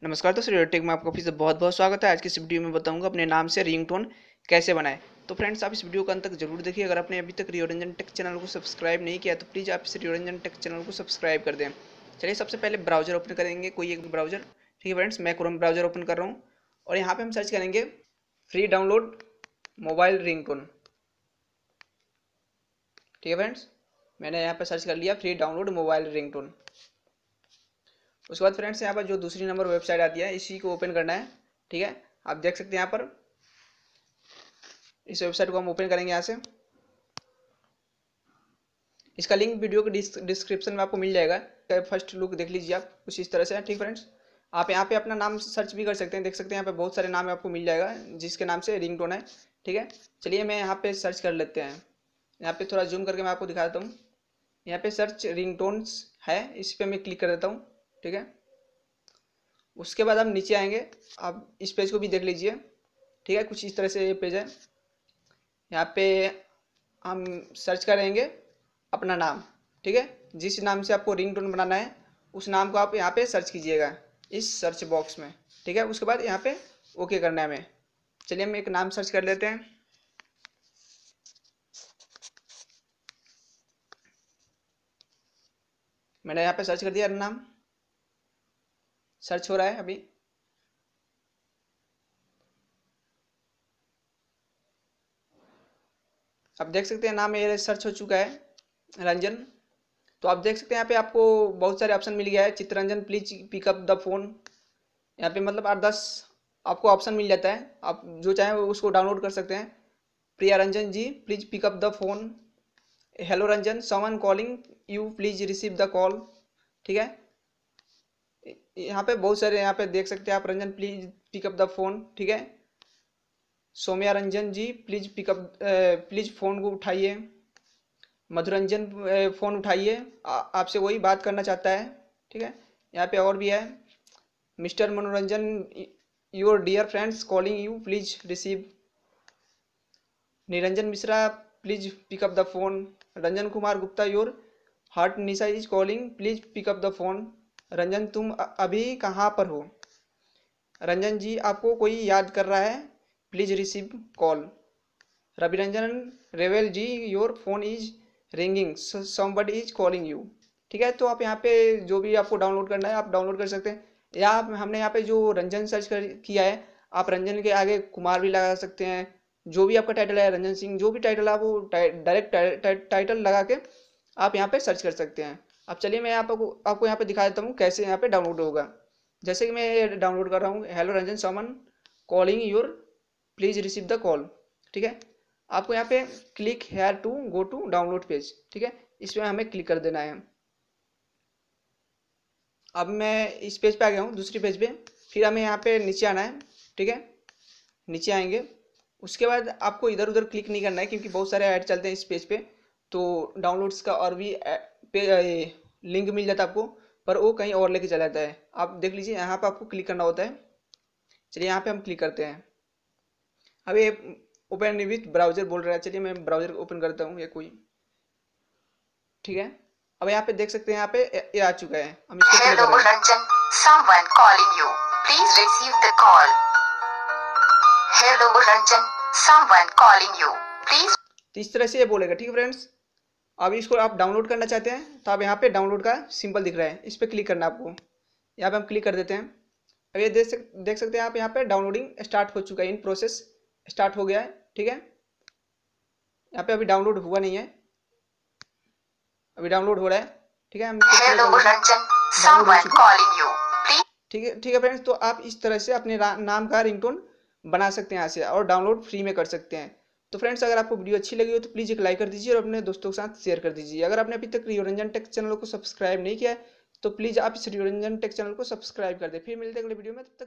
नमस्कार दोस्तों, radio take में आपका फिर से बहुत बहुत स्वागत है। आज की इस वीडियो में बताऊंगा अपने नाम से रिंगटोन कैसे बनाएं। तो फ्रेंड्स, आप इस वीडियो का अंत तक जरूर देखिए। अगर आपने अभी तक रियो रंजन टेक चैनल को सब्सक्राइब नहीं किया तो प्लीज़ आप इस रियो रंजन टेक चैनल को सब्सक्राइब कर दें। चलिए, सबसे पहले ब्राउजर ओपन करेंगे, कोई एक ब्राउजर। ठीक है फ्रेंड्स, मैं क्रोम ब्राउजर ओपन कर रहा हूँ और यहाँ पर हम सर्च करेंगे फ्री डाउनलोड मोबाइल रिंगटोन। ठीक है फ्रेंड्स, मैंने यहाँ पर सर्च कर लिया फ्री डाउनलोड मोबाइल रिंगटोन। उसके बाद फ्रेंड्स, यहाँ पर जो दूसरी नंबर वेबसाइट आती है इसी को ओपन करना है। ठीक है, आप देख सकते हैं यहाँ पर इस वेबसाइट को हम ओपन करेंगे। यहाँ से इसका लिंक वीडियो के डिस्क्रिप्शन में आपको मिल जाएगा। फर्स्ट लुक देख लीजिए आप, कुछ इस तरह से है। ठीक फ्रेंड्स, आप यहाँ पे अपना नाम सर्च भी कर सकते हैं। देख सकते हैं यहाँ पे बहुत सारे नाम आपको मिल जाएगा जिसके नाम से रिंगटोन है। ठीक है, चलिए मैं यहाँ पे सर्च कर लेते हैं। यहाँ पे थोड़ा जूम करके मैं आपको दिखा देता हूँ। यहाँ पे सर्च रिंगटोन्स है, इस पर मैं क्लिक कर देता हूँ। ठीक है, उसके बाद हम नीचे आएंगे। आप इस पेज को भी देख लीजिए। ठीक है, कुछ इस तरह से ये पेज है। यहाँ पे हम सर्च करेंगे अपना नाम। ठीक है, जिस नाम से आपको रिंगटोन बनाना है उस नाम को आप यहाँ पे सर्च कीजिएगा इस सर्च बॉक्स में। ठीक है, उसके बाद यहाँ पे ओके करना है हमें। चलिए हम एक नाम सर्च कर लेते हैं। मैंने यहाँ पे सर्च कर दिया नाम, सर्च हो रहा है अभी। आप देख सकते हैं नाम मेरे सर्च हो चुका है, रंजन। तो आप देख सकते हैं यहाँ पे आपको बहुत सारे ऑप्शन मिल गया है। Chittaranjan please pick up the phone, यहाँ पे मतलब 8-10 आपको ऑप्शन मिल जाता है। आप जो चाहें वो उसको डाउनलोड कर सकते हैं। Priya Ranjan ji please pick up the phone, hello Ranjan someone calling you please receive the call. ठीक है, यहाँ पे बहुत सारे यहाँ पे देख सकते हैं आप, Ranjan please pick up the phone. ठीक है, Saumya Ranjan ji please pickup, please phone को उठाइए। मधुरंजन फ़ोन उठाइए, आपसे वही बात करना चाहता है। ठीक है, यहाँ पे और भी है। Mister Manoranjan your dear friends calling you please receive. Niranjan Mishra please pick up the phone. Ranjan Kumar Gupta your heart Nisha is calling please pick up the phone. Ranjan तुम अभी कहाँ पर हो? रंजन जी आपको कोई याद कर रहा है प्लीज रिसीव कॉल। रविरंजन रेवेल ji your phone is ringing somebody is calling you. ठीक है, तो आप यहाँ पे जो भी आपको डाउनलोड करना है आप डाउनलोड कर सकते हैं। या हमने यहाँ पे जो रंजन सर्च कर किया है, आप रंजन के आगे कुमार भी लगा सकते हैं। जो भी आपका टाइटल है, रंजन सिंह जो भी टाइटल है, वो डायरेक्ट टाइटल लगा के आप यहाँ पे सर्च कर सकते हैं। अब चलिए मैं आपको यहाँ पे दिखा देता हूँ कैसे यहाँ पे डाउनलोड होगा। जैसे कि मैं डाउनलोड कर रहा हूँ, hello Ranjan someone calling your please receive the call. ठीक है, आपको यहाँ पे click here to go to download page. ठीक है, इसमें हमें क्लिक कर देना है। अब मैं इस पेज पे आ गया हूँ, दूसरी पेज पे। फिर हमें यहाँ पे नीचे आना है। ठीक है, नीचे आएंगे। उसके बाद आपको इधर उधर क्लिक नहीं करना है क्योंकि बहुत सारे ऐड चलते हैं इस पेज पे। तो डाउनलोड्स का और भी लिंक मिल जाता है आपको, पर वो कहीं और लेके चला जाता है। आप देख लीजिए, यहाँ पे आपको क्लिक करना होता है। चलिए यहाँ पे हम क्लिक करते हैं। अब ये ओपन विथ ब्राउजर बोल रहा है। चलिए मैं ब्राउजर ओपन करता हूँ, ये कोई। ठीक है, अब यहाँ पे देख सकते हैं, यहाँ पे ये आ चुका है। हम इसको क्लिक कर रहे हैं। Ranjan someone calling you please receive the call. Hello Ranjan someone calling you please। तो इस तरह से ये बोलेगा। ठीक है फ्रेंड्स, अब इसको आप डाउनलोड करना चाहते हैं तो आप यहाँ पे डाउनलोड का सिंबल दिख रहा है, इस पर क्लिक करना है आपको। यहाँ पे हम क्लिक कर देते हैं। अब ये देख सकते हैं आप, यहाँ पे डाउनलोडिंग स्टार्ट हो चुका है, इन प्रोसेस स्टार्ट हो गया है। ठीक है, यहाँ पे अभी डाउनलोड हुआ नहीं है, अभी डाउनलोड हो रहा है। ठीक है, हम hello Ranjan someone calling you please। ठीक है फ्रेंड्स, तो आप इस तरह से अपने नाम का रिंगटोन बना सकते हैं यहाँ से, और डाउनलोड फ्री में कर सकते हैं। तो फ्रेंड्स, अगर आपको वीडियो अच्छी लगी हो तो प्लीज़ एक लाइक कर दीजिए और अपने दोस्तों के साथ शेयर कर दीजिए। अगर आपने अभी तक रियो रंजन टेक चैनल को सब्सक्राइब नहीं किया है तो प्लीज़ आप इस रियो रंजन टेक चैनल को सब्सक्राइब कर दें। फिर मिलते हैं अगले वीडियो में, तब तक